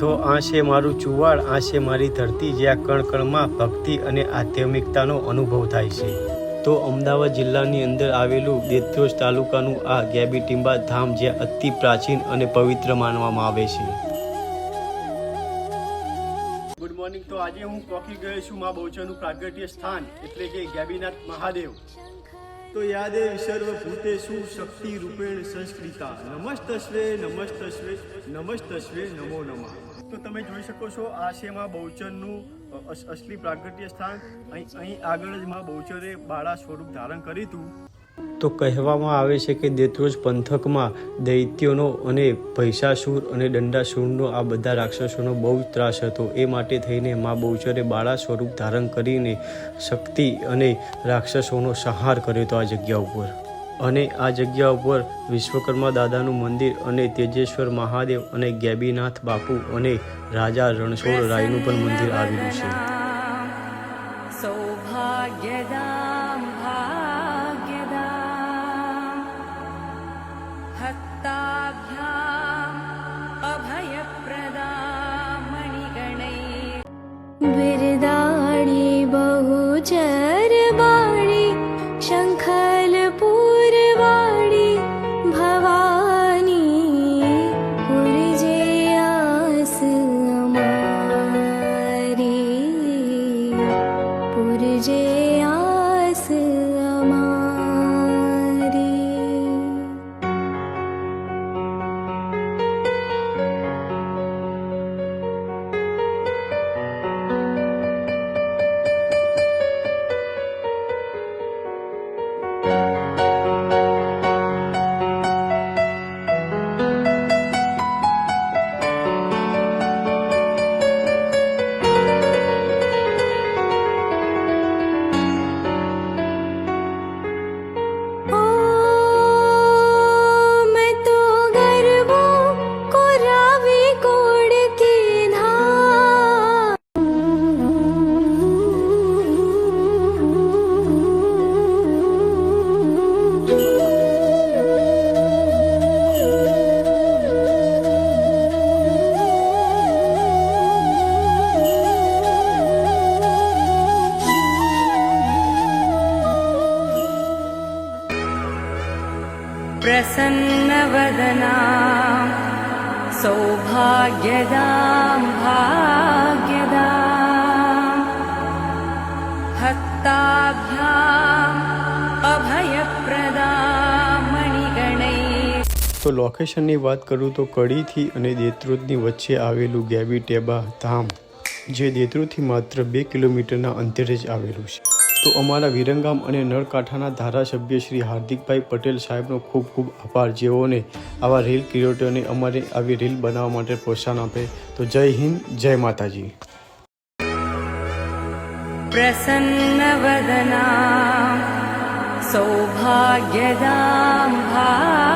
તો આ છે મારું ચુવાડ, આ છે મારી ધરતી, જ્યાં કણ કણમાં ભક્તિ અને આધ્યાત્મિકતાનો અનુભવ થાય છે. તો અમદાવાદ જિલ્લાની અંદર આવેલું દેત્રોજ તાલુકાનું આ ગેબી ટીમ્બા ધામ, જ્યાં અતિ પ્રાચીન અને પવિત્ર માનવામાં આવે છે. Good morning. તો આજે હું પહોંચી ગયો છું મા બહુચરનું પ્રાગટ્ય સ્થાન એટલે કે ગેબીનાથ મહાદેવ. તો યાદે સર્વભૂતેષુ શક્તિ રૂપેણ સંસ્કૃતા નમસ્તસ્વે નમસ્તસ્વે નમસ્તસ્વે નમો નમઃ. તો તમે જોઈ શકો છો આ છે મા બહુચરનું અસલી પ્રાગટ્ય સ્થાન. અહીં આગળ જ મા બહુચરે બાળા સ્વરૂપ ધારણ કર્યું હતું. તો કહેવામાં આવે છે કે દેત્રોજ પંથકમાં દૈત્યોનો અને ભૈસાસુર અને દંડાસુરનો આ બધા રાક્ષસોનો બહુ જ ત્રાસ હતો. એ માટે થઈને મા બહુચરે બાળા સ્વરૂપ ધારણ કરીને શક્તિ અને રાક્ષસોનો સંહાર કર્યો હતો આ જગ્યા ઉપર. અને આ જગ્યા ઉપર વિશ્વકર્મા દાદાનું મંદિર અને તેજેશ્વર મહાદેવ અને ગેબીનાથ બાપુ અને રાજા રણછોડ રાયનું પણ મંદિર આવેલું છે. સૌભાગ્યદામ ભાગ્યદામ હસ્તાભ્યામ અભયપ્રદામ મણિગણૈ બિરદાણી બહુચર બાણી શંખલપુરવાણી ભવાની પુરજે આસ અમારી પુરજે આસ અમારી. પ્રસન્નવદના સૌભાગ્યદામ ભાગ્યદામ હસ્તાભ્યામ અભયપ્રદામ મણિગણૈ. તો લોકેશનની વાત કરું તો કડીથી અને દેત્રોજની વચ્ચે આવેલું ગેબી ટેબા ધામ, જે દેત્રોજથી માત્ર 2 કિલોમીટરના અંતરે જ આવેલું છે. તો અમારા વિરંગામ અને નળકાંઠાના ધારાસભ્ય શ્રી હાર્દિકભાઈ પટેલ સાહેબનો ખૂબ ખૂબ આભાર, જેઓને આવા રીલ ક્રિએટરને અમારે આવી રીલ બનાવવા માટે પ્રોત્સાહન આપે. તો જય હિન્દ, જય માતાજી. પ્રસન્નવદના સૌભાગ્યદામ ભાગ્યદામ